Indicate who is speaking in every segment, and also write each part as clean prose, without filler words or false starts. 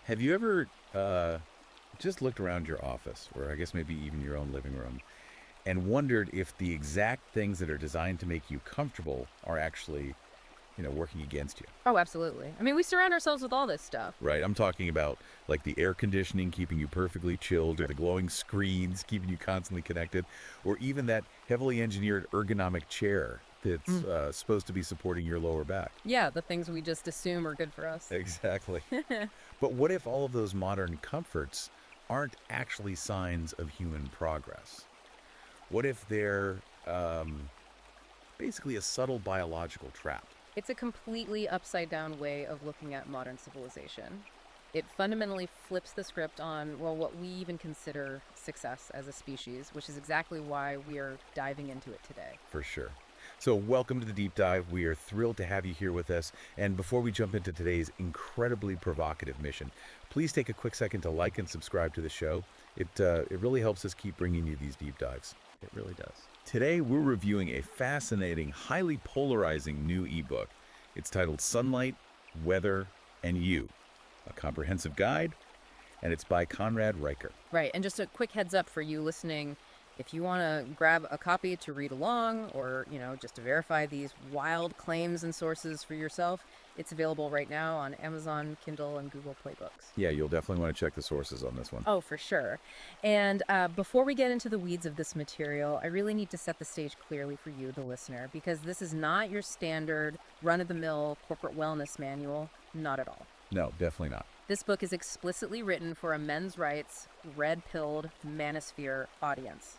Speaker 1: Have you ever just looked around your office, or I guess maybe even your own living room, and wondered if the exact things that are designed to make you comfortable are actually, working against you?
Speaker 2: Oh, absolutely. I mean, we surround ourselves with all this stuff.
Speaker 1: Right? I'm talking about like the air conditioning keeping you perfectly chilled, or the glowing screens keeping you constantly connected, or even that heavily engineered ergonomic chair that's
Speaker 2: Mm.
Speaker 1: supposed to be supporting your lower back.
Speaker 2: Yeah, the things we just assume are good for us.
Speaker 1: Exactly. But what if all of those modern comforts aren't actually signs of human progress? What if they're basically a subtle biological trap?
Speaker 2: It's a completely upside down way of looking at modern civilization. It fundamentally flips the script on, well, what we even consider success as a species, which is exactly why we are diving into it today.
Speaker 1: For sure. So, welcome to the deep dive. We are thrilled to have you here with us. And before we jump into today's incredibly provocative mission, please take a quick second to like and subscribe to the show. It really helps us keep bringing you these deep dives. It really does. Today, we're reviewing a fascinating, highly polarizing new ebook. It's titled Sunlight, Weather, and You, a comprehensive guide, and it's by Conrad Reicher.
Speaker 2: Right. And just a quick heads up for you listening, if you want to grab a copy to read along or, just to verify these wild claims and sources for yourself, it's available right now on Amazon, Kindle, and Google Play Books.
Speaker 1: Yeah, you'll definitely want to check the sources on this one.
Speaker 2: Oh, for sure. And before we get into the weeds of this material, I really need to set the stage clearly for you, the listener, because this is not your standard run-of-the-mill corporate wellness manual. Not at all.
Speaker 1: No, definitely not.
Speaker 2: This book is explicitly written for a men's rights, red-pilled manosphere audience.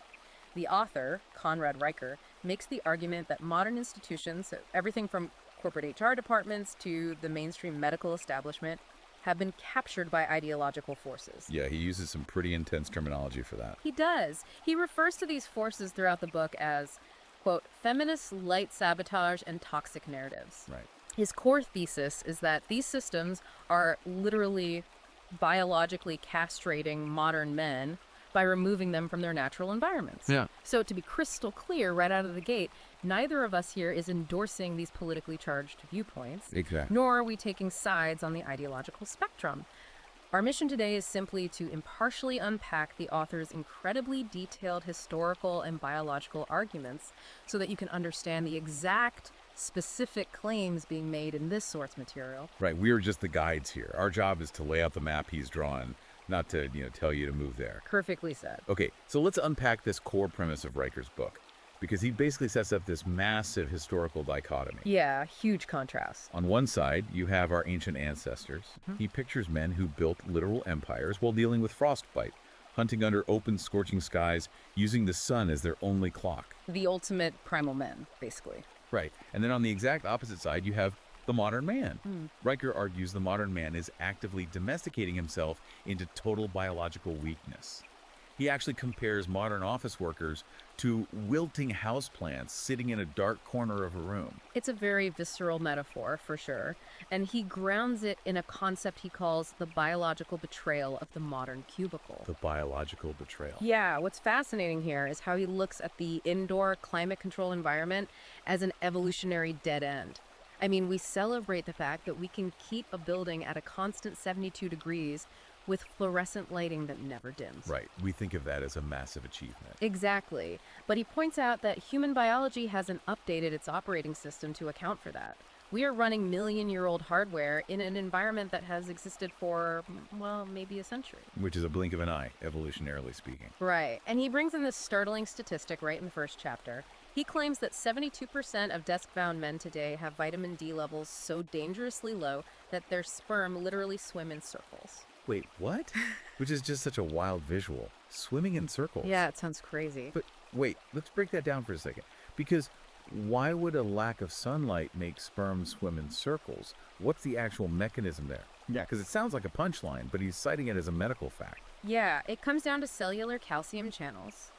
Speaker 2: The author, Conrad Reicher, makes the argument that modern institutions, everything from corporate HR departments to the mainstream medical establishment, have been captured by ideological forces.
Speaker 1: Yeah, he uses some pretty intense terminology for that.
Speaker 2: He does. He refers to these forces throughout the book as, quote, feminist light sabotage and toxic narratives.
Speaker 1: Right.
Speaker 2: His core thesis is that these systems are literally biologically castrating modern men by removing them from their natural environments.
Speaker 1: Yeah.
Speaker 2: So to be crystal clear right out of the gate, neither of us here is endorsing these politically charged viewpoints,
Speaker 1: Exactly.
Speaker 2: nor are we taking sides on the ideological spectrum. Our mission today is simply to impartially unpack the author's incredibly detailed historical and biological arguments so that you can understand the exact specific claims being made in this source material.
Speaker 1: Right. We are just the guides here. Our job is to lay out the map he's drawn, not to, tell you to move there.
Speaker 2: Perfectly said.
Speaker 1: Okay, so let's unpack this core premise of Reicher's book, because he basically sets up this massive historical dichotomy.
Speaker 2: Yeah, huge contrast.
Speaker 1: On one side, you have our ancient ancestors. He pictures men who built literal empires while dealing with frostbite, hunting under open, scorching skies, using the sun as their only clock.
Speaker 2: The ultimate primal men, basically.
Speaker 1: Right. And then on the exact opposite side, you have the modern man. Riker argues the modern man is actively domesticating himself into total biological weakness. He actually compares modern office workers to wilting houseplants sitting in a dark corner of a room.
Speaker 2: It's a very visceral metaphor, for sure, and he grounds it in a concept he calls the biological betrayal of the modern cubicle.
Speaker 1: The biological betrayal.
Speaker 2: Yeah, what's fascinating here is how he looks at the indoor climate control environment as an evolutionary dead end. I mean, we celebrate the fact that we can keep a building at a constant 72 degrees with fluorescent lighting that never dims.
Speaker 1: Right. We think of that as a massive achievement.
Speaker 2: Exactly. But he points out that human biology hasn't updated its operating system to account for that. We are running million-year-old hardware in an environment that has existed for, well, maybe a century.
Speaker 1: Which is a blink of an eye, evolutionarily speaking.
Speaker 2: Right. And he brings in this startling statistic right in the first chapter. He claims that 72% of desk-bound men today have vitamin D levels so dangerously low that their sperm literally swim in circles.
Speaker 1: Wait, what? Which is just such a wild visual. Swimming in circles.
Speaker 2: Yeah, it sounds crazy.
Speaker 1: But wait, let's break that down for a second. Because why would a lack of sunlight make sperm swim in circles? What's the actual mechanism there? Yeah, because it sounds like a punchline, but he's citing it as a medical fact.
Speaker 2: Yeah, it comes down to cellular calcium channels.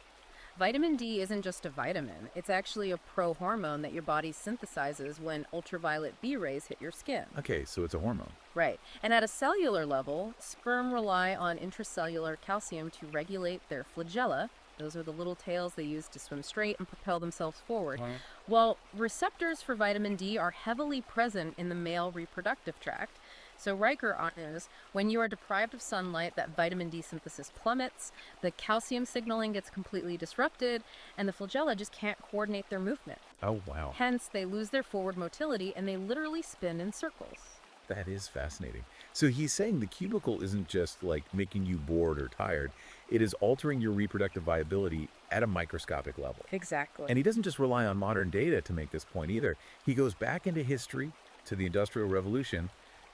Speaker 2: Vitamin D isn't just a vitamin. It's actually a pro-hormone that your body synthesizes when ultraviolet B rays hit your skin.
Speaker 1: Okay, so it's a hormone.
Speaker 2: Right. And at a cellular level, sperm rely on intracellular calcium to regulate their flagella. Those are the little tails they use to swim straight and propel themselves forward. Well, receptors for vitamin D are heavily present in the male reproductive tract. So Riker argues when you are deprived of sunlight, that vitamin D synthesis plummets, the calcium signaling gets completely disrupted, and the flagella just can't coordinate their movement.
Speaker 1: Oh, wow.
Speaker 2: Hence, they lose their forward motility and they literally spin in circles.
Speaker 1: That is fascinating. So he's saying the cubicle isn't just like making you bored or tired, it is altering your reproductive viability at a microscopic level.
Speaker 2: Exactly.
Speaker 1: And he doesn't just rely on modern data to make this point either. He goes back into history to the Industrial Revolution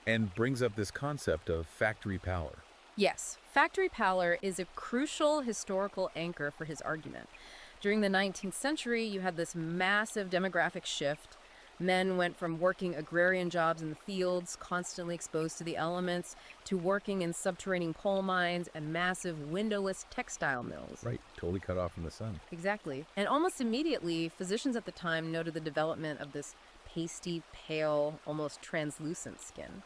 Speaker 1: and brings up this concept of factory pallor.
Speaker 2: Yes, factory pallor is a crucial historical anchor for his argument. During the 19th century, you had this massive demographic shift. Men went from working agrarian jobs in the fields, constantly exposed to the elements, to working in subterranean coal mines and massive windowless textile mills.
Speaker 1: Right, totally cut off from the sun.
Speaker 2: Exactly. And almost immediately, physicians at the time noted the development of this pasty, pale, almost translucent skin,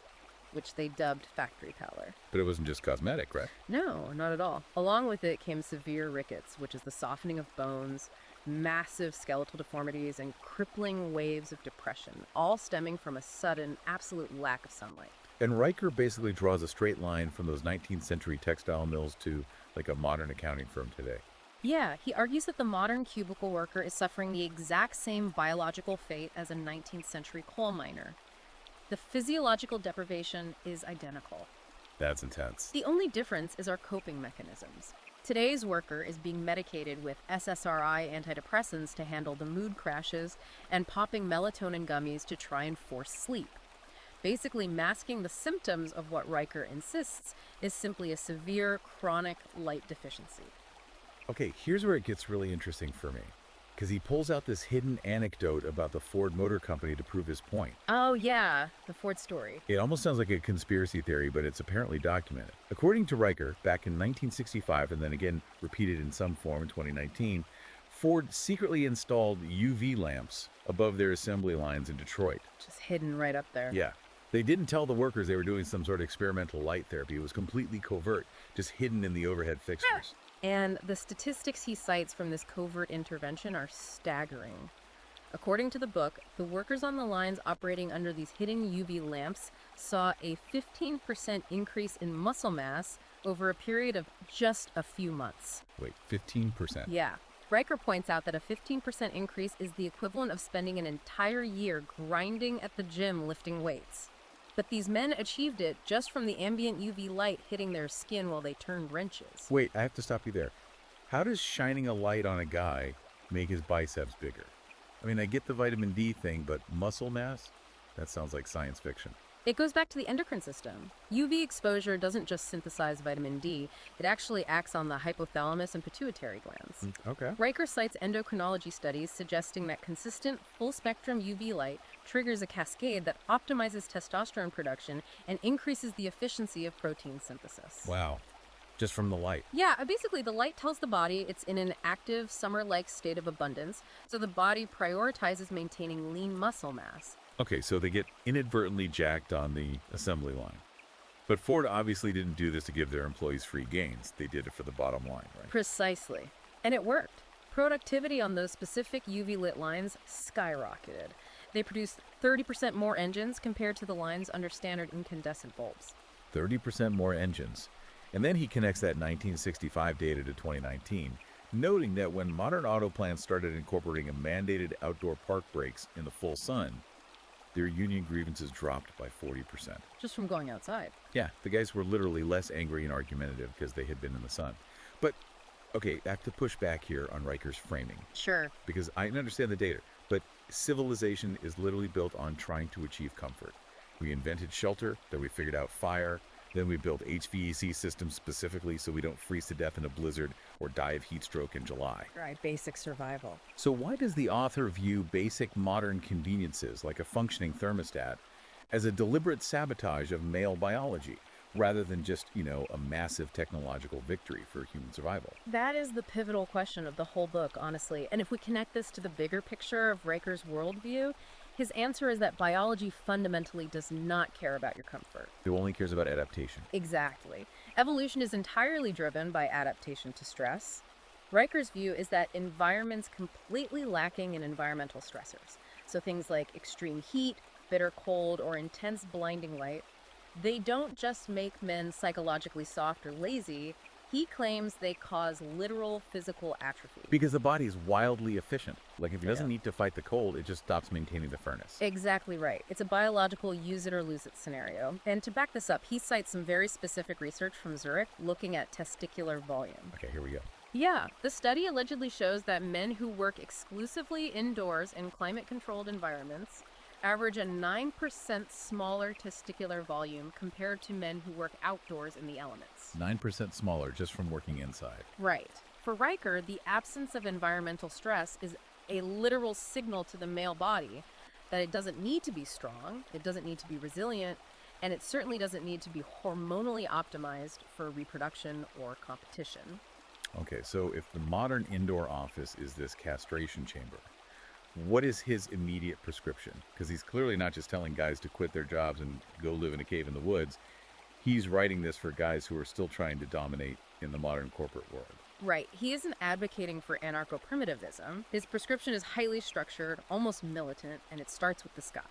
Speaker 2: which they dubbed factory pallor.
Speaker 1: But it wasn't just cosmetic, right?
Speaker 2: No, not at all. Along with it came severe rickets, which is the softening of bones, massive skeletal deformities, and crippling waves of depression, all stemming from a sudden, absolute lack of sunlight.
Speaker 1: And Riker basically draws a straight line from those 19th century textile mills to like a modern accounting firm today.
Speaker 2: Yeah, he argues that the modern cubicle worker is suffering the exact same biological fate as a 19th century coal miner. The physiological deprivation is identical.
Speaker 1: That's intense.
Speaker 2: The only difference is our coping mechanisms. Today's worker is being medicated with SSRI antidepressants to handle the mood crashes and popping melatonin gummies to try and force sleep. Basically masking the symptoms of what Riker insists is simply a severe chronic light deficiency.
Speaker 1: Okay, here's where it gets really interesting for me. Because he pulls out this hidden anecdote about the Ford Motor Company to prove his point.
Speaker 2: Oh yeah, the Ford story.
Speaker 1: It almost sounds like a conspiracy theory, but it's apparently documented. According to Riker, back in 1965, and then again repeated in some form in 2019, Ford secretly installed UV lamps above their assembly lines in Detroit.
Speaker 2: Just hidden right up there.
Speaker 1: Yeah. They didn't tell the workers they were doing some sort of experimental light therapy. It was completely covert, just hidden in the overhead fixtures.
Speaker 2: And the statistics he cites from this covert intervention are staggering. According to the book, the workers on the lines operating under these hidden UV lamps saw a 15% increase in muscle mass over a period of just a few months.
Speaker 1: Wait, 15%?
Speaker 2: Yeah. Riker points out that a 15% increase is the equivalent of spending an entire year grinding at the gym lifting weights. But these men achieved it just from the ambient UV light hitting their skin while they turned wrenches.
Speaker 1: Wait, I have to stop you there. How does shining a light on a guy make his biceps bigger? I mean, I get the vitamin D thing, but muscle mass? That sounds like science fiction.
Speaker 2: It goes back to the endocrine system. UV exposure doesn't just synthesize vitamin D, it actually acts on the hypothalamus and pituitary glands.
Speaker 1: Okay.
Speaker 2: Riker cites endocrinology studies suggesting that consistent full-spectrum UV light triggers a cascade that optimizes testosterone production and increases the efficiency of protein synthesis.
Speaker 1: Wow. Just from the light.
Speaker 2: Yeah, basically the light tells the body it's in an active, summer-like state of abundance, so the body prioritizes maintaining lean muscle mass.
Speaker 1: Okay, so they get inadvertently jacked on the assembly line. But Ford obviously didn't do this to give their employees free gains. They did it for the bottom line, right?
Speaker 2: Precisely. And it worked. Productivity on those specific UV lit lines skyrocketed. They produced 30% more engines compared to the lines under standard incandescent bulbs.
Speaker 1: 30% more engines. And then he connects that 1965 data to 2019, noting that when modern auto plants started incorporating a mandated outdoor park breaks in the full sun, their union grievances dropped by 40%.
Speaker 2: Just from going outside.
Speaker 1: Yeah, the guys were literally less angry and argumentative because they had been in the sun. But, okay, I have to push back here on Riker's framing.
Speaker 2: Sure.
Speaker 1: Because I understand the data, but civilization is literally built on trying to achieve comfort. We invented shelter, then we figured out fire, then we built HVAC systems specifically so we don't freeze to death in a blizzard or die of heat stroke in July.
Speaker 2: Right, basic survival.
Speaker 1: So why does the author view basic modern conveniences like a functioning thermostat as a deliberate sabotage of male biology rather than just, a massive technological victory for human survival?
Speaker 2: That is the pivotal question of the whole book, honestly. And if we connect this to the bigger picture of Riker's worldview, his answer is that biology fundamentally does not care about your comfort.
Speaker 1: It only cares about adaptation.
Speaker 2: Exactly. Evolution is entirely driven by adaptation to stress. Riker's view is that environments completely lacking in environmental stressors, so things like extreme heat, bitter cold, or intense blinding light, They don't just make men psychologically soft or lazy, he claims they cause literal physical atrophy.
Speaker 1: Because the body is wildly efficient. Like if it
Speaker 2: Yeah.
Speaker 1: doesn't need to fight the cold, it just stops maintaining the furnace.
Speaker 2: Exactly right. It's a biological use it or lose it scenario. And to back this up, he cites some very specific research from Zurich looking at testicular volume.
Speaker 1: Okay, here we go.
Speaker 2: Yeah, the study allegedly shows that men who work exclusively indoors in climate controlled environments average a 9% smaller testicular volume compared to men who work outdoors in the elements.
Speaker 1: 9% smaller just from working inside.
Speaker 2: Right. For Riker, the absence of environmental stress is a literal signal to the male body that it doesn't need to be strong, it doesn't need to be resilient, and it certainly doesn't need to be hormonally optimized for reproduction or competition.
Speaker 1: Okay, so if the modern indoor office is this castration chamber, what is his immediate prescription? Because he's clearly not just telling guys to quit their jobs and go live in a cave in the woods. He's writing this for guys who are still trying to dominate in the modern corporate world.
Speaker 2: Right. He isn't advocating for anarcho primitivism. His prescription is highly structured, almost militant, and it starts with the sky.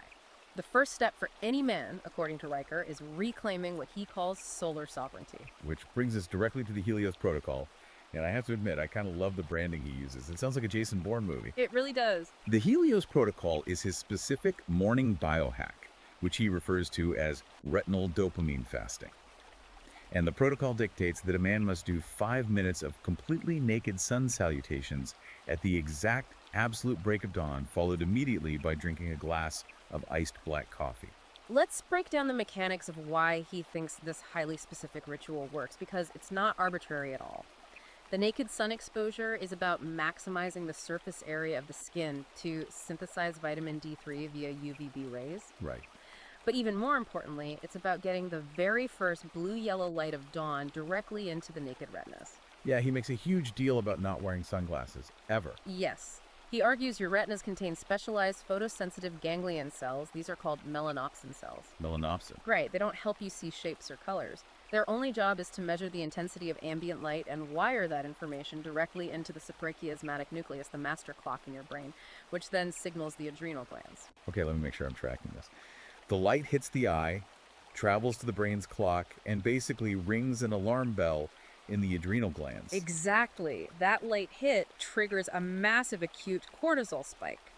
Speaker 2: The first step for any man, according to Riker, is reclaiming what he calls solar sovereignty.
Speaker 1: Which brings us directly to the Helios Protocol. And I have to admit, I kind of love the branding he uses. It sounds like a Jason Bourne movie.
Speaker 2: It really does.
Speaker 1: The Helios Protocol is his specific morning biohack, which he refers to as retinal dopamine fasting. And the protocol dictates that a man must do 5 minutes of completely naked sun salutations at the exact absolute break of dawn, followed immediately by drinking a glass of iced black coffee.
Speaker 2: Let's break down the mechanics of why he thinks this highly specific ritual works, because it's not arbitrary at all. The naked sun exposure is about maximizing the surface area of the skin to synthesize vitamin D3 via UVB rays.
Speaker 1: Right.
Speaker 2: But even more importantly, it's about getting the very first blue-yellow light of dawn directly into the naked retinas.
Speaker 1: Yeah, he makes a huge deal about not wearing sunglasses, ever.
Speaker 2: Yes. He argues your retinas contain specialized photosensitive ganglion cells. These are called melanopsin cells.
Speaker 1: Melanopsin.
Speaker 2: Right, they don't help you see shapes or colors. Their only job is to measure the intensity of ambient light and wire that information directly into the suprachiasmatic nucleus, the master clock in your brain, which then signals the adrenal glands.
Speaker 1: Okay, let me make sure I'm tracking this. The light hits the eye, travels to the brain's clock, and basically rings an alarm bell in the adrenal glands.
Speaker 2: Exactly. That light hit triggers a massive acute cortisol spike.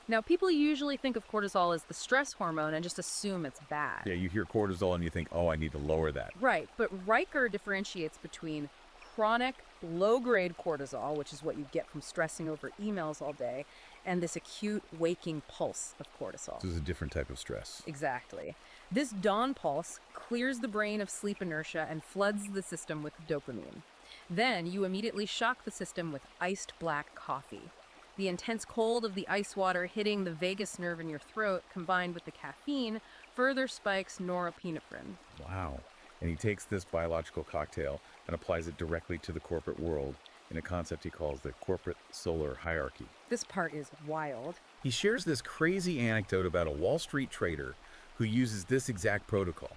Speaker 2: Now, people usually think of cortisol as the stress hormone and just assume it's bad.
Speaker 1: Yeah, you hear cortisol and you think, oh, I need to lower that.
Speaker 2: Right, but Riker differentiates between chronic, low-grade cortisol, which is what you get from stressing over emails all day, and this acute waking pulse of cortisol.
Speaker 1: This is a different type of stress.
Speaker 2: Exactly. This dawn pulse clears the brain of sleep inertia and floods the system with dopamine. Then you immediately shock the system with iced black coffee. The intense cold of the ice water hitting the vagus nerve in your throat, combined with the caffeine, further spikes norepinephrine.
Speaker 1: Wow. And he takes this biological cocktail and applies it directly to the corporate world in a concept he calls the corporate solar hierarchy.
Speaker 2: This part is wild.
Speaker 1: He shares this crazy anecdote about a Wall Street trader who uses this exact protocol.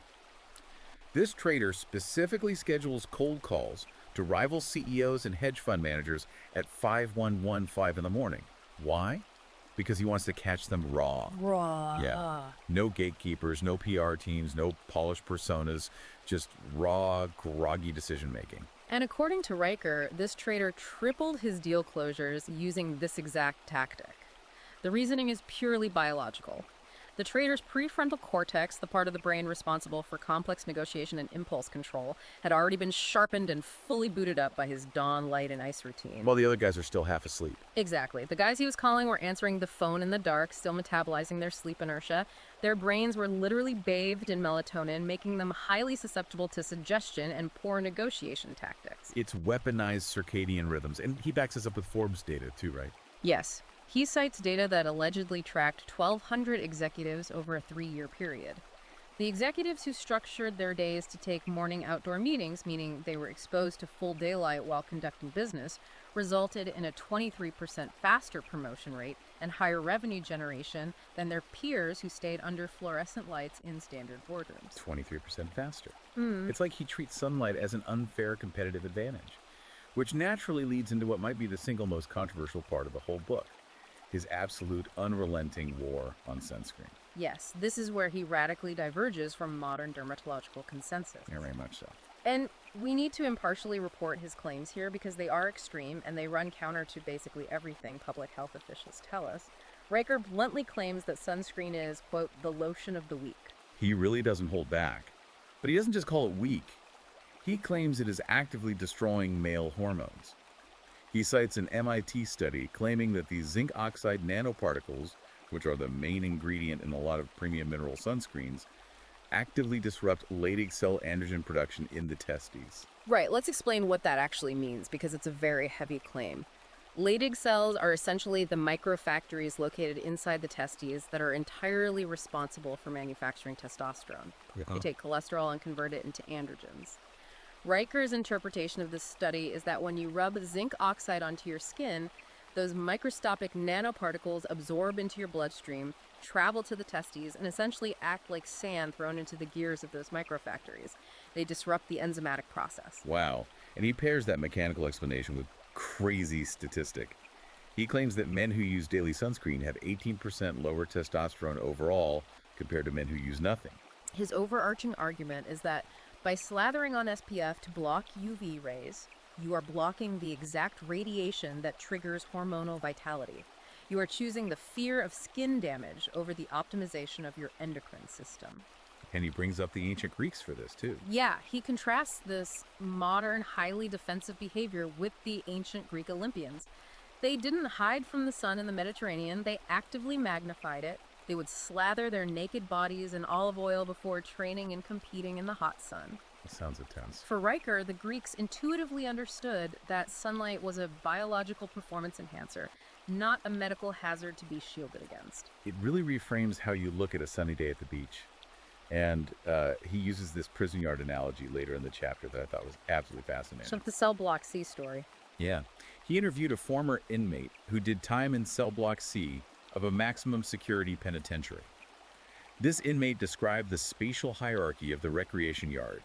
Speaker 1: This trader specifically schedules cold calls to rival CEOs and hedge fund managers at 5115 in the morning. Why? Because he wants to catch them raw.
Speaker 2: Raw.
Speaker 1: Yeah. No gatekeepers, no PR teams, no polished personas, just raw, groggy decision making.
Speaker 2: And according to Riker, this trader tripled his deal closures using this exact tactic. The reasoning is purely biological. The trader's prefrontal cortex, the part of the brain responsible for complex negotiation and impulse control, had already been sharpened and fully booted up by his dawn light and ice routine.
Speaker 1: While the other guys are still half asleep.
Speaker 2: Exactly. The guys he was calling were answering the phone in the dark, still metabolizing their sleep inertia. Their brains were literally bathed in melatonin, making them highly susceptible to suggestion and poor negotiation tactics.
Speaker 1: It's weaponized circadian rhythms. And he backs us up with Forbes data too, right?
Speaker 2: Yes. He cites data that allegedly tracked 1,200 executives over a 3-year period. The executives who structured their days to take morning outdoor meetings, meaning they were exposed to full daylight while conducting business, resulted in a 23% faster promotion rate and higher revenue generation than their peers who stayed under fluorescent lights in standard boardrooms.
Speaker 1: 23% faster. It's like he treats sunlight as an unfair competitive advantage, which naturally leads into what might be the single most controversial part of the whole book. his absolute unrelenting war on sunscreen.
Speaker 2: Yes, this is where he radically diverges from modern dermatological consensus.
Speaker 1: Yeah, very much so.
Speaker 2: And we need to impartially report his claims here because they are extreme and they run counter to basically everything public health officials tell us. Riker bluntly claims that sunscreen is, quote, the lotion of the weak.
Speaker 1: He really doesn't hold back. But he doesn't just call it weak. He claims it is actively destroying male hormones. He cites an MIT study claiming that the zinc oxide nanoparticles, which are the main ingredient in a lot of premium mineral sunscreens, actively disrupt Leydig cell androgen production in the testes.
Speaker 2: Right, let's explain what that actually means because it's a very heavy claim. Leydig cells are essentially the microfactories located inside the testes that are entirely responsible for manufacturing testosterone. They take cholesterol and convert it into androgens. Riker's interpretation of this study is that when you rub zinc oxide onto your skin, those microscopic nanoparticles absorb into your bloodstream, travel to the testes, and essentially act like sand thrown into the gears of those microfactories. They disrupt the enzymatic process.
Speaker 1: Wow. And he pairs that mechanical explanation with crazy statistic. He claims that men who use daily sunscreen have 18% lower testosterone overall compared to men who use nothing.
Speaker 2: His overarching argument is that by slathering on SPF to block UV rays, you are blocking the exact radiation that triggers hormonal vitality. You are choosing the fear of skin damage over the optimization of your endocrine system.
Speaker 1: And he brings up the ancient Greeks for this, too.
Speaker 2: Yeah, he contrasts this modern, highly defensive behavior with the ancient Greek Olympians. They didn't hide from the sun in the Mediterranean, they actively magnified it. They would slather their naked bodies in olive oil before training and competing in the hot sun.
Speaker 1: It sounds intense.
Speaker 2: For Riker, the Greeks intuitively understood that sunlight was a biological performance enhancer, not a medical hazard to be shielded against.
Speaker 1: It really reframes how you look at a sunny day at the beach. And he uses this prison yard analogy later in the chapter that I thought was absolutely fascinating.
Speaker 2: So the cell block C story.
Speaker 1: Yeah. He interviewed a former inmate who did time in cell block C of a maximum security penitentiary. This inmate described the spatial hierarchy of the recreation yard.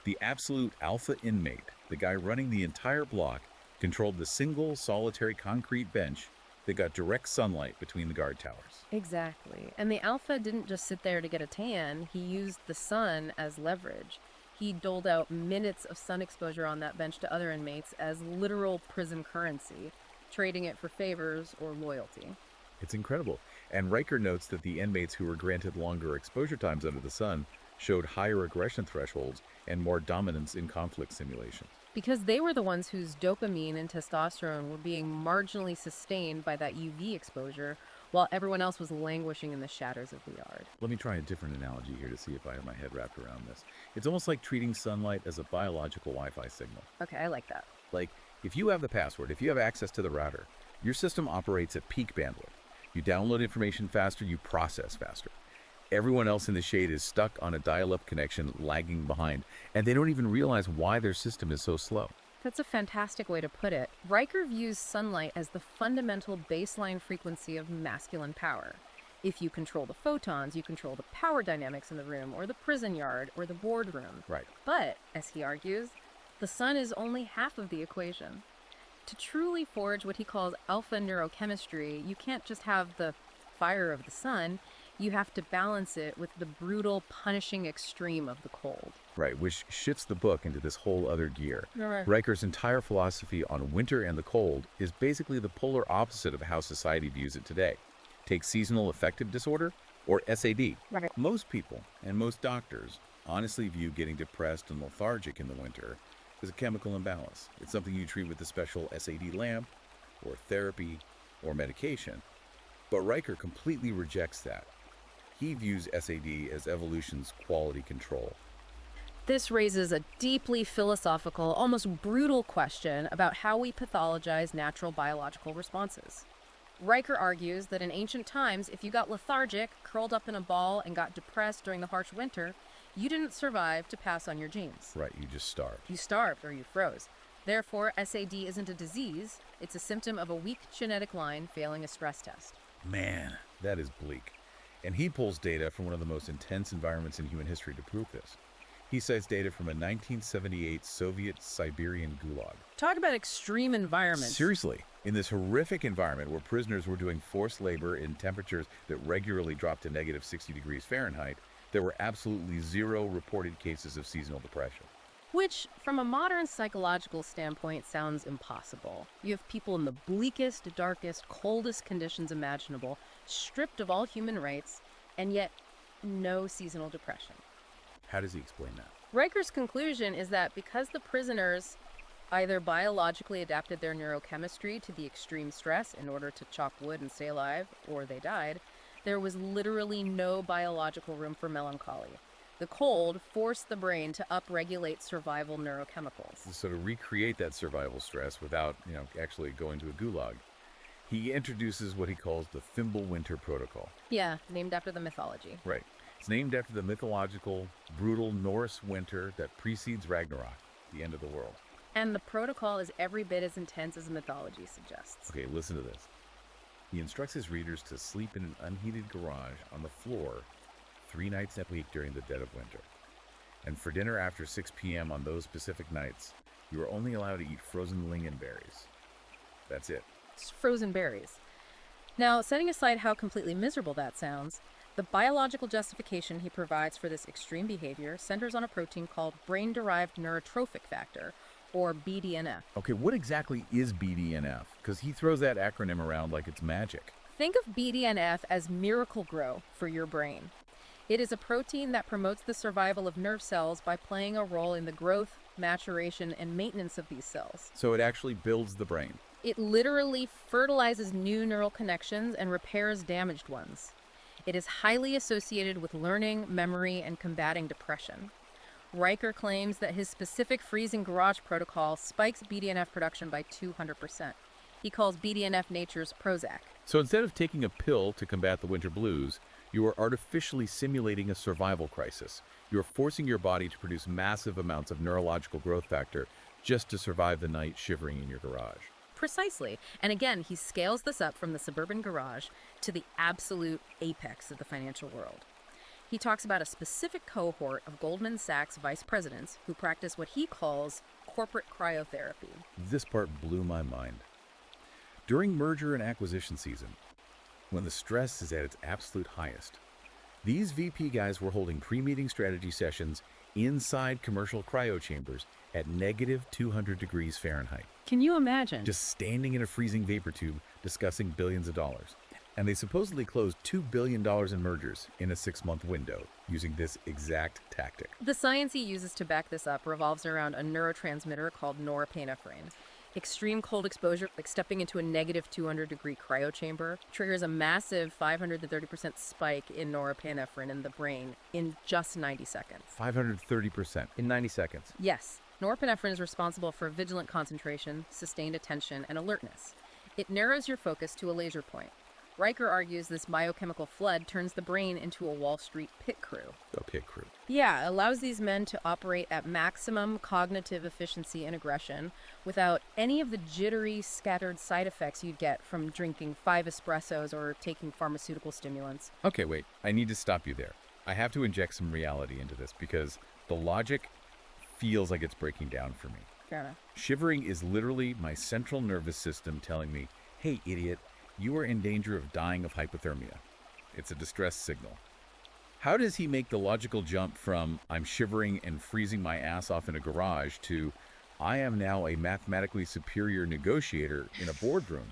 Speaker 1: The absolute alpha inmate, the guy running the entire block, controlled the single solitary concrete bench that got direct sunlight between the guard towers.
Speaker 2: Exactly. And the alpha didn't just sit there to get a tan, he used the sun as leverage. He doled out minutes of sun exposure on that bench to other inmates as literal prison currency, trading it for favors or loyalty.
Speaker 1: It's incredible. And Riker notes that the inmates who were granted longer exposure times under the sun showed higher aggression thresholds and more dominance in conflict simulations.
Speaker 2: Because they were the ones whose dopamine and testosterone were being marginally sustained by that UV exposure, while everyone else was languishing in the shadows of the yard.
Speaker 1: Let me try a different analogy here to see if I have my head wrapped around this. It's almost like treating sunlight as a biological Wi-Fi signal.
Speaker 2: Okay, I like that.
Speaker 1: Like, if you have the password, if you have access to the router, your system operates at peak bandwidth. You download information faster, you process faster. Everyone else in the shade is stuck on a dial-up connection lagging behind, and they don't even realize why their system is so slow.
Speaker 2: That's a fantastic way to put it. Riker views sunlight as the fundamental baseline frequency of masculine power. If you control the photons, you control the power dynamics in the room, or the prison yard, or the boardroom.
Speaker 1: Right.
Speaker 2: But, as he argues, the sun is only half of the equation. To truly forge what he calls alpha neurochemistry, you can't just have the fire of the sun, you have to balance it with the brutal, punishing extreme of the cold.
Speaker 1: Right, which shifts the book into this whole other gear.
Speaker 2: Right.
Speaker 1: Riker's entire philosophy on winter and the cold is basically the polar opposite of how society views it today. Take seasonal affective disorder, or SAD.
Speaker 2: Right.
Speaker 1: Most people, and most doctors, honestly view getting depressed and lethargic in the winter as a chemical imbalance. It's something you treat with a special SAD lamp, or therapy, or medication. But Riker completely rejects that. He views SAD as evolution's quality control.
Speaker 2: This raises a deeply philosophical, almost brutal question about how we pathologize natural biological responses. Riker argues that in ancient times, if you got lethargic, curled up in a ball, and got depressed during the harsh winter, you didn't survive to pass on your genes.
Speaker 1: Right, you just starved.
Speaker 2: You starved or you froze. Therefore, SAD isn't a disease, it's a symptom of a weak genetic line failing a stress test.
Speaker 1: Man, that is bleak. And he pulls data from one of the most intense environments in human history to prove this. He cites data from a 1978 Soviet Siberian gulag.
Speaker 2: Talk about extreme environments.
Speaker 1: Seriously, in this horrific environment where prisoners were doing forced labor in temperatures that regularly dropped to negative 60 degrees Fahrenheit, there were absolutely zero reported cases of seasonal depression.
Speaker 2: Which, from a modern psychological standpoint, sounds impossible. You have people in the bleakest, darkest, coldest conditions imaginable, stripped of all human rights, and yet no seasonal depression.
Speaker 1: How does he explain that?
Speaker 2: Riker's conclusion is that because the prisoners either biologically adapted their neurochemistry to the extreme stress in order to chop wood and stay alive, or they died, there was literally no biological room for melancholy. The cold forced the brain to upregulate survival neurochemicals.
Speaker 1: So to recreate that survival stress without, actually going to a gulag, he introduces what he calls the Fimbulwinter Protocol.
Speaker 2: Yeah, named after the mythology.
Speaker 1: Right. It's named after the mythological, brutal Norse winter that precedes Ragnarok, the end of the world.
Speaker 2: And the protocol is every bit as intense as the mythology suggests.
Speaker 1: Okay, listen to this. He instructs his readers to sleep in an unheated garage on the floor 3 nights a week during the dead of winter. And for dinner after 6 p.m. on those specific nights, you are only allowed to eat frozen lingonberries. That's it.
Speaker 2: It's frozen berries. Now, setting aside how completely miserable that sounds, the biological justification he provides for this extreme behavior centers on a protein called brain-derived neurotrophic factor, or BDNF.
Speaker 1: Okay, what exactly is BDNF? Because he throws that acronym around like it's magic.
Speaker 2: Think of BDNF as miracle grow for your brain. It is a protein that promotes the survival of nerve cells by playing a role in the growth, maturation, and maintenance of these cells.
Speaker 1: So it actually builds the brain.
Speaker 2: It literally fertilizes new neural connections and repairs damaged ones. It is highly associated with learning, memory, and combating depression. Riker claims that his specific freezing garage protocol spikes BDNF production by 200%. He calls BDNF nature's Prozac.
Speaker 1: So instead of taking a pill to combat the winter blues, you are artificially simulating a survival crisis. You are forcing your body to produce massive amounts of neurological growth factor just to survive the night shivering in your garage.
Speaker 2: Precisely. And again, he scales this up from the suburban garage to the absolute apex of the financial world. He talks about a specific cohort of Goldman Sachs vice presidents who practice what he calls corporate cryotherapy.
Speaker 1: This part blew my mind. During merger and acquisition season, when the stress is at its absolute highest, these VP guys were holding pre-meeting strategy sessions inside commercial cryo chambers at negative 200 degrees Fahrenheit.
Speaker 2: Can you imagine?
Speaker 1: Just standing in a freezing vapor tube discussing billions of dollars. And they supposedly closed $2 billion in mergers in a 6-month window using this exact tactic.
Speaker 2: The science he uses to back this up revolves around a neurotransmitter called norepinephrine. Extreme cold exposure, like stepping into a negative 200-degree cryo chamber, triggers a massive 530% spike in norepinephrine in the brain in just 90 seconds.
Speaker 1: 530% in 90 seconds.
Speaker 2: Yes, norepinephrine is responsible for vigilant concentration, sustained attention, and alertness. It narrows your focus to a laser point. Riker argues this biochemical flood turns the brain into a Wall Street pit crew.
Speaker 1: A pit crew.
Speaker 2: Yeah, it allows these men to operate at maximum cognitive efficiency and aggression without any of the jittery, scattered side effects you'd get from drinking 5 espressos or taking pharmaceutical stimulants.
Speaker 1: Okay, wait. I need to stop you there. I have to inject some reality into this because the logic feels like it's breaking down for me.
Speaker 2: Fair enough.
Speaker 1: Shivering is literally my central nervous system telling me, hey, idiot, you are in danger of dying of hypothermia. It's a distress signal. How does he make the logical jump from I'm shivering and freezing my ass off in a garage to I am now a mathematically superior negotiator in a boardroom?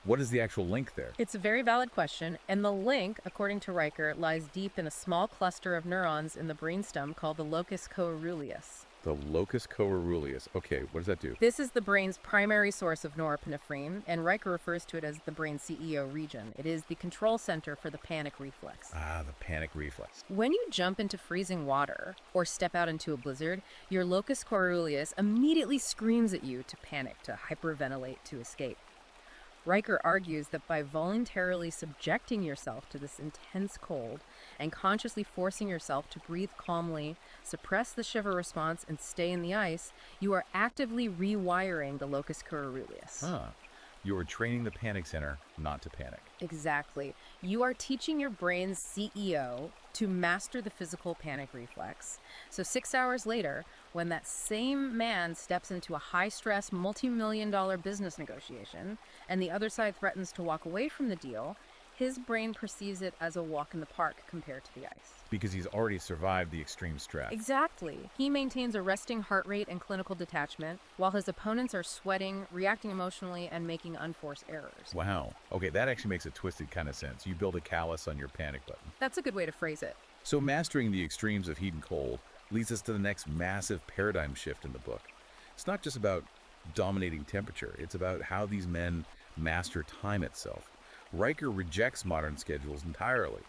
Speaker 1: What is the actual link there?
Speaker 2: It's a very valid question, and the link, according to Riker, lies deep in a small cluster of neurons in the brainstem called the locus coeruleus.
Speaker 1: The locus coeruleus. Okay, what does that do?
Speaker 2: This is the brain's primary source of norepinephrine, and Riker refers to it as the brain CEO region. It is the control center for the panic reflex.
Speaker 1: Ah, the panic reflex.
Speaker 2: When you jump into freezing water or step out into a blizzard, your locus coeruleus immediately screams at you to panic, to hyperventilate, to escape. Riker argues that by voluntarily subjecting yourself to this intense cold and consciously forcing yourself to breathe calmly, suppress the shiver response, and stay in the ice, you are actively rewiring the locus coeruleus.
Speaker 1: Huh. You're training the panic center not to panic.
Speaker 2: Exactly. You are teaching your brain's CEO to master the physical panic reflex. So 6 hours later, when that same man steps into a high-stress, multi-million-dollar business negotiation, and the other side threatens to walk away from the deal, his brain perceives it as a walk in the park compared to the ice.
Speaker 1: Because he's already survived the extreme stress.
Speaker 2: Exactly. He maintains a resting heart rate and clinical detachment, while his opponents are sweating, reacting emotionally, and making unforced errors.
Speaker 1: Wow. Okay, that actually makes a twisted kind of sense. You build a callus on your panic button.
Speaker 2: That's a good way to phrase it.
Speaker 1: So mastering the extremes of heat and cold leads us to the next massive paradigm shift in the book. It's not just about dominating temperature. It's about how these men master time itself. Riker rejects modern schedules entirely,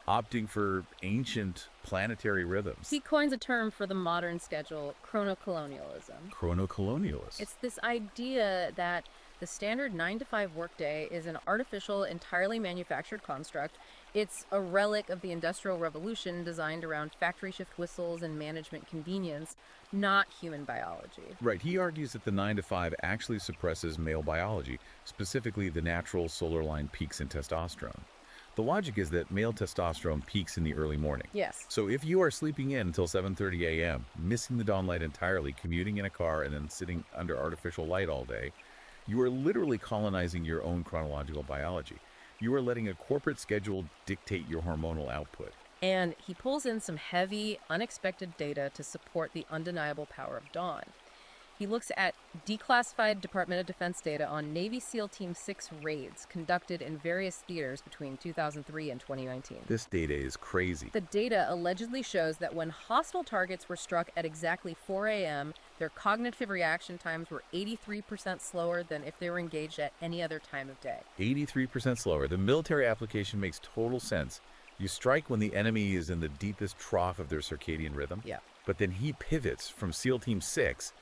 Speaker 1: opting for ancient planetary rhythms.
Speaker 2: He coins a term for the modern schedule, chronocolonialism.
Speaker 1: Chronocolonialist.
Speaker 2: It's this idea that the standard 9 to 5 workday is an artificial, entirely manufactured construct. It's a relic of the Industrial Revolution designed around factory shift whistles and management convenience, not human biology.
Speaker 1: Right, he argues that the 9 to 5 actually suppresses male biology, specifically the natural solar line peaks in testosterone. The logic is that male testosterone peaks in the early morning.
Speaker 2: Yes.
Speaker 1: So if you are sleeping in until 7:30 a.m., missing the dawn light entirely, commuting in a car, and then sitting under artificial light all day, you are literally colonizing your own chronological biology. You are letting a corporate schedule dictate your hormonal output.
Speaker 2: And he pulls in some heavy, unexpected data to support the undeniable power of dawn. He looks at declassified Department of Defense data on Navy SEAL Team 6 raids conducted in various theaters between 2003 and 2019.
Speaker 1: This data is crazy.
Speaker 2: The data allegedly shows that when hostile targets were struck at exactly 4 a.m., their cognitive reaction times were 83% slower than if they were engaged at any other time of day.
Speaker 1: 83% slower. The military application makes total sense. You strike when the enemy is in the deepest trough of their circadian rhythm.
Speaker 2: Yeah.
Speaker 1: But then he pivots from SEAL Team 6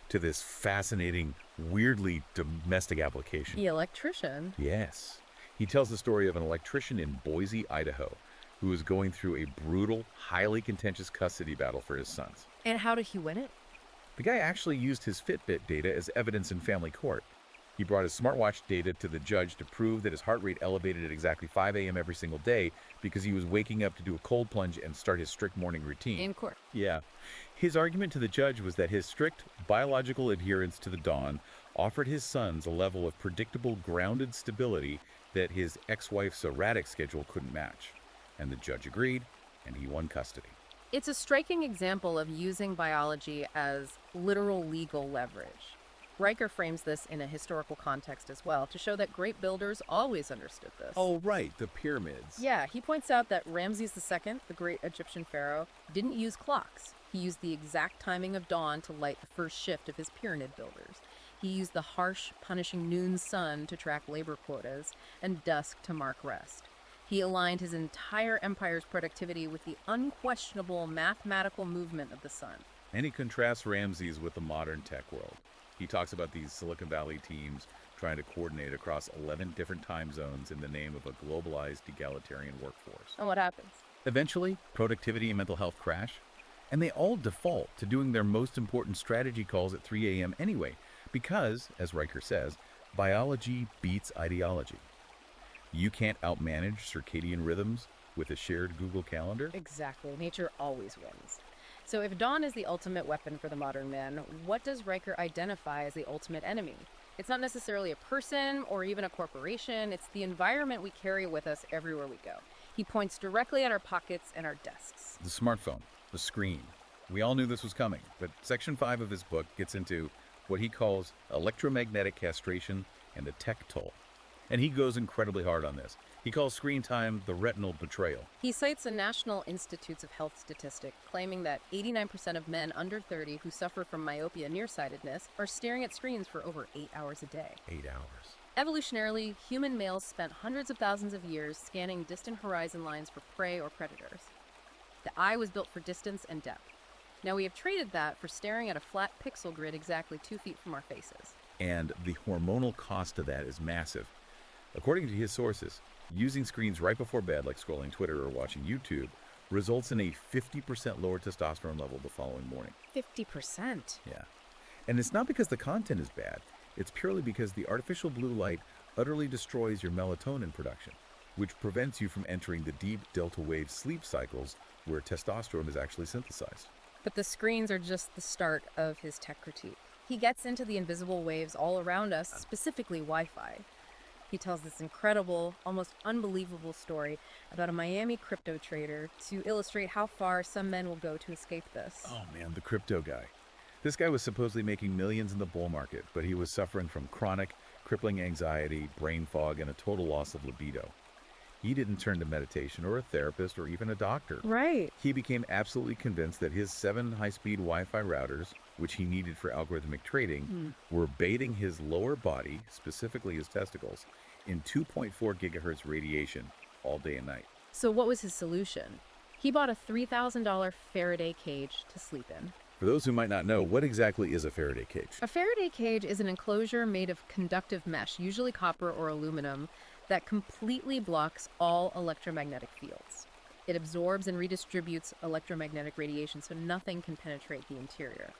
Speaker 1: to this fascinating, weirdly domestic application.
Speaker 2: The electrician.
Speaker 1: Yes. He tells the story of an electrician in Boise, Idaho, who is going through a brutal, highly contentious custody battle for his sons.
Speaker 2: And how did he win it?
Speaker 1: The guy actually used his Fitbit data as evidence in family court. He brought his smartwatch data to the judge to prove that his heart rate elevated at exactly 5 a.m. every single day because he was waking up to do a cold plunge and start his strict morning routine.
Speaker 2: In court.
Speaker 1: Yeah. His argument to the judge was that his strict biological adherence to the dawn offered his sons a level of predictable, grounded stability that his ex-wife's erratic schedule couldn't match. And the judge agreed, and he won custody.
Speaker 2: It's a striking example of using biology as literal legal leverage. Riker frames this in a historical context as well to show that great builders always understood this.
Speaker 1: Oh, right, the pyramids.
Speaker 2: Yeah, he points out that Ramses II, the great Egyptian pharaoh, didn't use clocks. He used the exact timing of dawn to light the first shift of his pyramid builders. He used the harsh, punishing noon sun to track labor quotas and dusk to mark rest. He aligned his entire empire's productivity with the unquestionable mathematical movement of the sun.
Speaker 1: And he contrasts Ramses with the modern tech world. He talks about these Silicon Valley teams trying to coordinate across 11 different time zones in the name of a globalized egalitarian workforce.
Speaker 2: And what happens?
Speaker 1: Eventually, productivity and mental health crash, and they all default to doing their most important strategy calls at 3 a.m. anyway, because, as Riker says, biology beats ideology. You can't outmanage circadian rhythms with a shared Google Calendar.
Speaker 2: Exactly. Nature always wins. So if dawn is the ultimate weapon for the modern man, what does Riker identify as the ultimate enemy? It's not necessarily a person or even a corporation. It's the environment we carry with us everywhere we go. He points directly at our pockets and our desks.
Speaker 1: The smartphone, the screen. We all knew this was coming, but Section 5 of his book gets into what he calls electromagnetic castration and the tech toll. And he goes incredibly hard on this. He calls screen time the retinal betrayal.
Speaker 2: He cites a National Institutes of Health statistic claiming that 89% of men under 30 who suffer from myopia nearsightedness are staring at screens for over 8 hours a day.
Speaker 1: 8 hours.
Speaker 2: Evolutionarily, human males spent hundreds of thousands of years scanning distant horizon lines for prey or predators. The eye was built for distance and depth. Now we have traded that for staring at a flat pixel grid exactly 2 feet from our faces.
Speaker 1: And the hormonal cost of that is massive. According to his sources, using screens right before bed, like scrolling Twitter or watching YouTube, results in a 50% lower testosterone level the following morning.
Speaker 2: 50%?
Speaker 1: Yeah. And it's not because the content is bad. It's purely because the artificial blue light utterly destroys your melatonin production, which prevents you from entering the deep delta wave sleep cycles where testosterone is actually synthesized.
Speaker 2: But the screens are just the start of his tech critique. He gets into the invisible waves all around us, specifically Wi-Fi. He tells this incredible, almost unbelievable story about a Miami crypto trader to illustrate how far some men will go to escape this.
Speaker 1: Oh man, the crypto guy. This guy was supposedly making millions in the bull market, but he was suffering from chronic, crippling anxiety, brain fog, and a total loss of libido. He didn't turn to meditation or a therapist or even a doctor.
Speaker 2: Right.
Speaker 1: He became absolutely convinced that his 7 high-speed Wi-Fi routers, which he needed for algorithmic trading, were baiting his lower body, specifically his testicles, in 2.4 gigahertz radiation all day and night.
Speaker 2: So what was his solution? He bought a $3,000 Faraday cage to sleep in.
Speaker 1: For those who might not know, what exactly is a Faraday cage?
Speaker 2: A Faraday cage is an enclosure made of conductive mesh, usually copper or aluminum, that completely blocks all electromagnetic fields. It absorbs and redistributes electromagnetic radiation so nothing can penetrate the interior.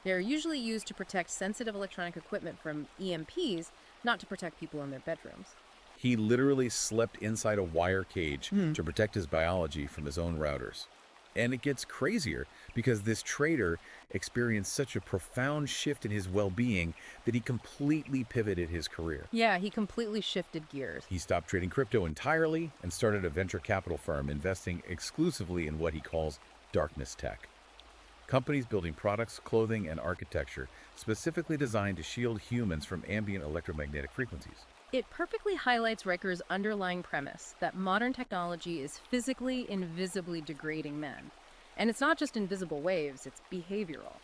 Speaker 2: They're usually used to protect sensitive electronic equipment from EMPs, not to protect people in their bedrooms.
Speaker 1: He literally slept inside a wire cage to protect his biology from his own routers. And it gets crazier because this trader experienced such a profound shift in his well-being that he completely pivoted his career.
Speaker 2: Yeah, he completely shifted gears.
Speaker 1: He stopped trading crypto entirely and started a venture capital firm investing exclusively in what he calls darkness tech. Companies building products, clothing, and architecture specifically designed to shield humans from ambient electromagnetic frequencies.
Speaker 2: It perfectly highlights Riker's underlying premise that modern technology is physically, invisibly degrading men. And it's not just invisible waves, it's behavioral.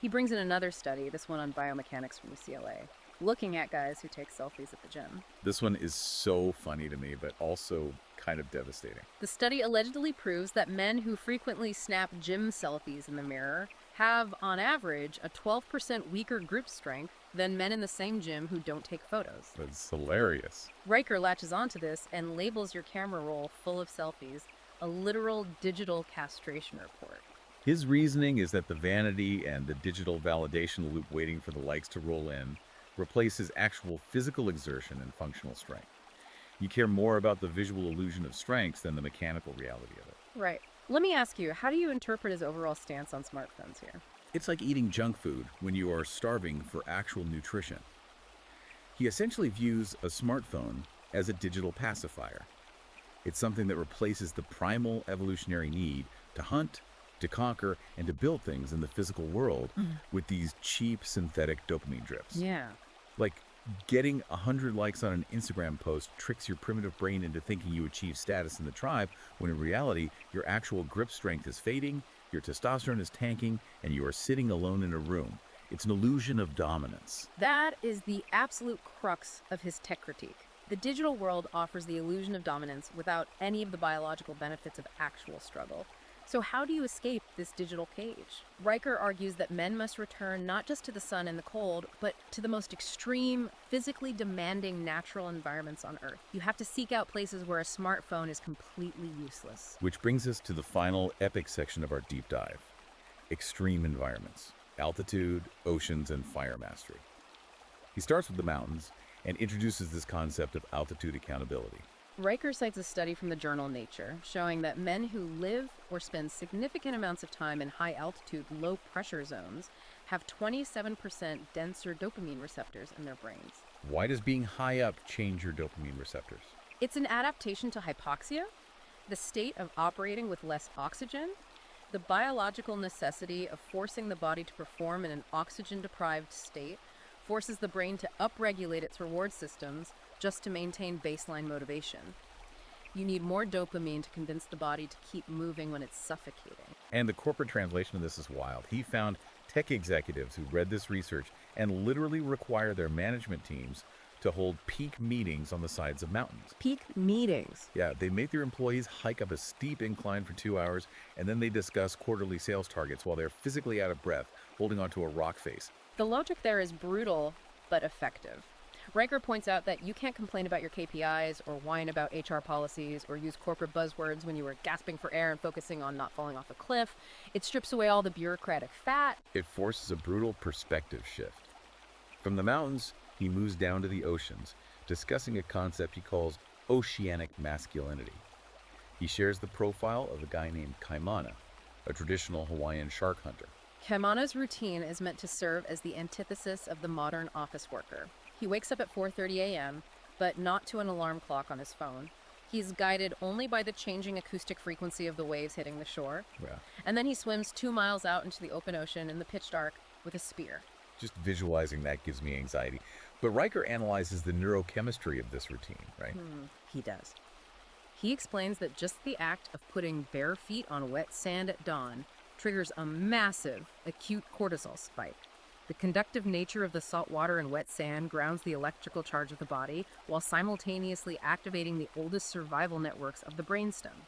Speaker 2: He brings in another study, this one on biomechanics from UCLA, looking at guys who take selfies at the gym.
Speaker 1: This one is so funny to me, but also kind of devastating.
Speaker 2: The study allegedly proves that men who frequently snap gym selfies in the mirror have, on average, a 12% weaker grip strength than men in the same gym who don't take photos.
Speaker 1: That's hilarious.
Speaker 2: Riker latches onto this and labels your camera roll full of selfies a literal digital castration report.
Speaker 1: His reasoning is that the vanity and the digital validation loop waiting for the likes to roll in replaces actual physical exertion and functional strength. You care more about the visual illusion of strength than the mechanical reality of it.
Speaker 2: Right. Let me ask you, how do you interpret his overall stance on smartphones here?
Speaker 1: It's like eating junk food when you are starving for actual nutrition. He essentially views a smartphone as a digital pacifier. It's something that replaces the primal evolutionary need to hunt, to conquer, and to build things in the physical world with these cheap synthetic dopamine drips.
Speaker 2: Yeah.
Speaker 1: Like getting 100 likes on an Instagram post tricks your primitive brain into thinking you achieve status in the tribe, when in reality, your actual grip strength is fading, your testosterone is tanking, and you are sitting alone in a room. It's an illusion of dominance.
Speaker 2: That is the absolute crux of his tech critique. The digital world offers the illusion of dominance without any of the biological benefits of actual struggle. So how do you escape this digital cage? Riker argues that men must return not just to the sun and the cold, but to the most extreme, physically demanding natural environments on Earth. You have to seek out places where a smartphone is completely useless.
Speaker 1: Which brings us to the final epic section of our deep dive: extreme environments, altitude, oceans, and fire mastery. He starts with the mountains and introduces this concept of altitude accountability.
Speaker 2: Riker cites a study from the journal Nature showing that men who live or spend significant amounts of time in high-altitude, low-pressure zones have 27% denser dopamine receptors in their brains.
Speaker 1: Why does being high up change your dopamine receptors?
Speaker 2: It's an adaptation to hypoxia, the state of operating with less oxygen, the biological necessity of forcing the body to perform in an oxygen-deprived state forces the brain to upregulate its reward systems just to maintain baseline motivation. You need more dopamine to convince the body to keep moving when it's suffocating.
Speaker 1: And the corporate translation of this is wild. He found tech executives who read this research and literally require their management teams to hold peak meetings on the sides of mountains.
Speaker 2: Peak meetings.
Speaker 1: Yeah, they make their employees hike up a steep incline for 2 hours, and then they discuss quarterly sales targets while they're physically out of breath, holding onto a rock face.
Speaker 2: The logic there is brutal, but effective. Riker points out that you can't complain about your KPIs or whine about HR policies or use corporate buzzwords when you are gasping for air and focusing on not falling off a cliff. It strips away all the bureaucratic fat.
Speaker 1: It forces a brutal perspective shift. From the mountains, he moves down to the oceans discussing a concept he calls oceanic masculinity. He shares the profile of a guy named Kaimana, a traditional Hawaiian shark hunter.
Speaker 2: Kaimana's routine is meant to serve as the antithesis of the modern office worker. He wakes up at 4:30 a.m., but not to an alarm clock on his phone. He's guided only by the changing acoustic frequency of the waves hitting the shore.
Speaker 1: Yeah.
Speaker 2: And then he swims 2 miles out into the open ocean in the pitch dark with a spear.
Speaker 1: Just visualizing that gives me anxiety. But Riker analyzes the neurochemistry of this routine, right?
Speaker 2: He does. He explains that just the act of putting bare feet on wet sand at dawn triggers a massive, acute cortisol spike. The conductive nature of the salt water and wet sand grounds the electrical charge of the body while simultaneously activating the oldest survival networks of the brainstem.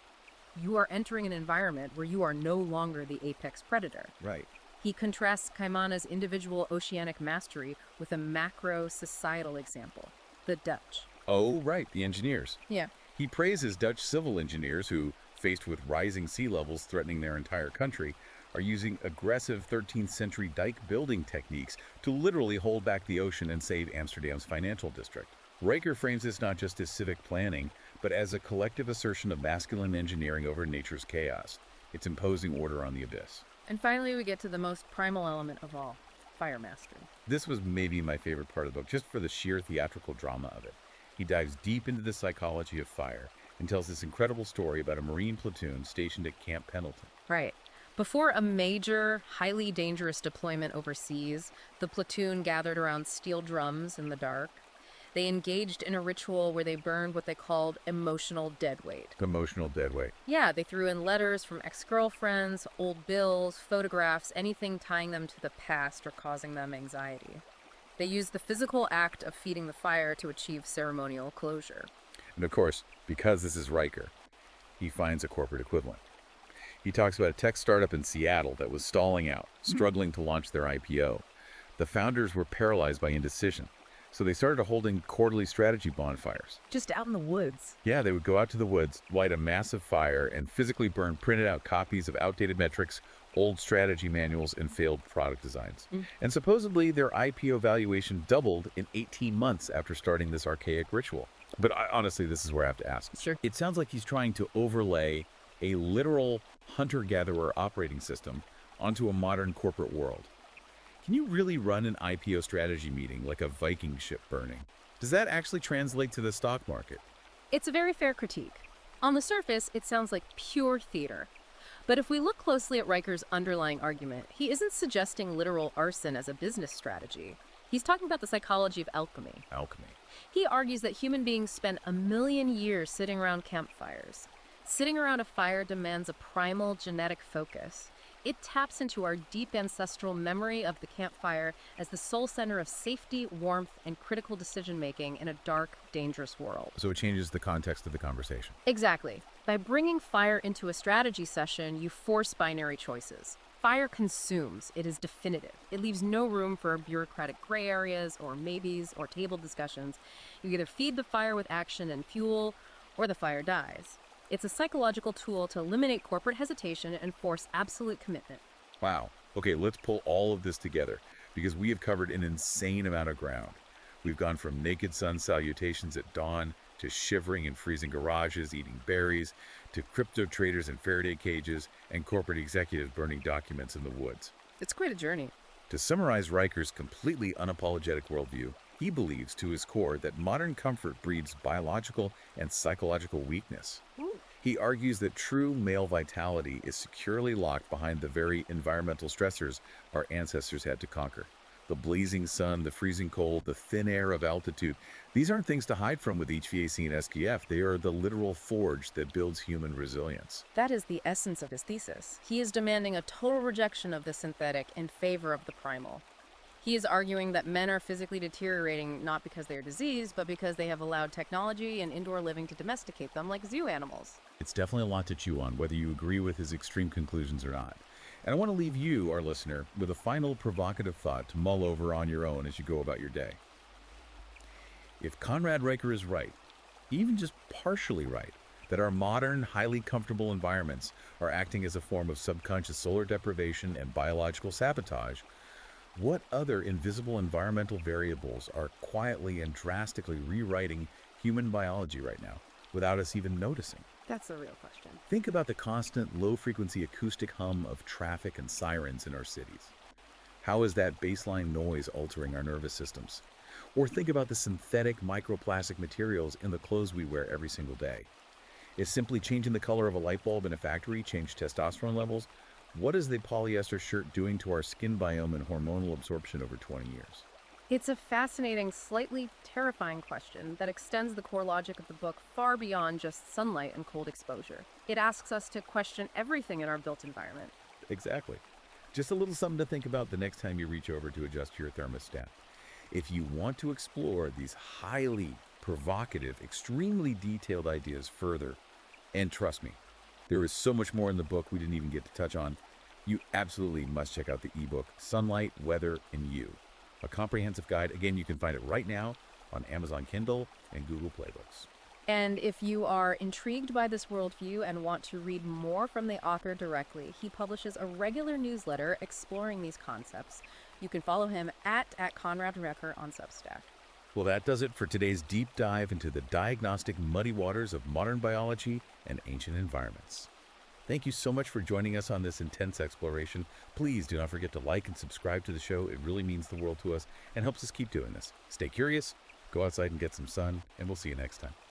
Speaker 2: You are entering an environment where you are no longer the apex predator.
Speaker 1: Right.
Speaker 2: He contrasts Kaimana's individual oceanic mastery with a macro societal example, the Dutch.
Speaker 1: Oh, right, the engineers.
Speaker 2: Yeah.
Speaker 1: He praises Dutch civil engineers who, faced with rising sea levels threatening their entire country, are using aggressive 13th century dike building techniques to literally hold back the ocean and save Amsterdam's financial district. Riker frames this not just as civic planning, but as a collective assertion of masculine engineering over nature's chaos. It's imposing order on the abyss.
Speaker 2: And finally, we get to the most primal element of all, fire mastery.
Speaker 1: This was maybe my favorite part of the book, just for the sheer theatrical drama of it. He dives deep into the psychology of fire and tells this incredible story about a Marine platoon stationed at Camp Pendleton.
Speaker 2: Right. Before a major, highly dangerous deployment overseas, the platoon gathered around steel drums in the dark. They engaged in a ritual where they burned what they called emotional deadweight.
Speaker 1: Emotional deadweight.
Speaker 2: Yeah, they threw in letters from ex-girlfriends, old bills, photographs, anything tying them to the past or causing them anxiety. They used the physical act of feeding the fire to achieve ceremonial closure.
Speaker 1: And of course, because this is Riker, he finds a corporate equivalent. He talks about a tech startup in Seattle that was stalling out, struggling to launch their IPO. The founders were paralyzed by indecision, so they started holding quarterly strategy bonfires.
Speaker 2: Just out in the woods.
Speaker 1: Yeah, they would go out to the woods, light a massive fire, and physically burn printed out copies of outdated metrics, old strategy manuals, and failed product designs. And supposedly, their IPO valuation doubled in 18 months after starting this archaic ritual. But honestly, this is where I have to ask.
Speaker 2: Sure.
Speaker 1: It sounds like he's trying to overlay a literal hunter-gatherer operating system onto a modern corporate world. Can you really run an IPO strategy meeting like a Viking ship burning? Does that actually translate to the stock market?
Speaker 2: It's a very fair critique. On the surface, it sounds like pure theater. But if we look closely at Riker's underlying argument, he isn't suggesting literal arson as a business strategy. He's talking about the psychology of alchemy.
Speaker 1: Alchemy.
Speaker 2: He argues that human beings spend 1,000,000 years sitting around campfires. Sitting around a fire demands a primal genetic focus. It taps into our deep ancestral memory of the campfire as the sole center of safety, warmth, and critical decision-making in a dark, dangerous world.
Speaker 1: So it changes the context of the conversation.
Speaker 2: Exactly. By bringing fire into a strategy session, you force binary choices. Fire consumes. It is definitive. It leaves no room for bureaucratic gray areas or maybes or table discussions. You either feed the fire with action and fuel, or the fire dies. It's a psychological tool to eliminate corporate hesitation and force absolute commitment.
Speaker 1: Wow. Okay, let's pull all of this together because we have covered an insane amount of ground. We've gone from naked sun salutations at dawn to shivering in freezing garages, eating berries, to crypto traders in Faraday cages, and corporate executives burning documents in the woods.
Speaker 2: It's quite a journey.
Speaker 1: To summarize Riker's completely unapologetic worldview, he believes to his core that modern comfort breeds biological and psychological weakness. He argues that true male vitality is securely locked behind the very environmental stressors our ancestors had to conquer. The blazing sun, the freezing cold, the thin air of altitude. These aren't things to hide from with HVAC and SKF. They are the literal forge that builds human resilience.
Speaker 2: That is the essence of his thesis. He is demanding a total rejection of the synthetic in favor of the primal. He is arguing that men are physically deteriorating not because they are diseased, but because they have allowed technology and indoor living to domesticate them like zoo animals.
Speaker 1: It's definitely a lot to chew on, whether you agree with his extreme conclusions or not. And I want to leave you, our listener, with a final provocative thought to mull over on your own as you go about your day. If Conrad Riker is right, even just partially right, that our modern, highly comfortable environments are acting as a form of subconscious solar deprivation and biological sabotage, What other invisible environmental variables are quietly and drastically rewriting human biology right now without us even noticing?
Speaker 2: That's a real question.
Speaker 1: Think about the constant low-frequency acoustic hum of traffic and sirens in our cities. How is that baseline noise altering our nervous systems? Or think about the synthetic microplastic materials in the clothes we wear every single day. Is simply changing the color of a light bulb in a factory change testosterone levels? What is the polyester shirt doing to our skin biome and hormonal absorption over 20 years?
Speaker 2: It's a fascinating, slightly terrifying question that extends the core logic of the book far beyond just sunlight and cold exposure. It asks us to question everything in our built environment.
Speaker 1: Exactly. Just a little something to think about the next time you reach over to adjust your thermostat. If you want to explore these highly provocative, extremely detailed ideas further, and trust me, there is so much more in the book we didn't even get to touch on, you absolutely must check out the ebook Sunlight, Weather, and You, a comprehensive guide. Again, you can find it right now on Amazon Kindle and Google Play Books.
Speaker 2: And if you are intrigued by this worldview and want to read more from the author directly, he publishes a regular newsletter exploring these concepts. You can follow him at Conrad Recker on Substack.
Speaker 1: Well, that does it for today's deep dive into the diagnostic muddy waters of modern biology and ancient environments. Thank you so much for joining us on this intense exploration. Please do not forget to like and subscribe to the show. It really means the world to us and helps us keep doing this. Stay curious, go outside and get some sun, and we'll see you next time.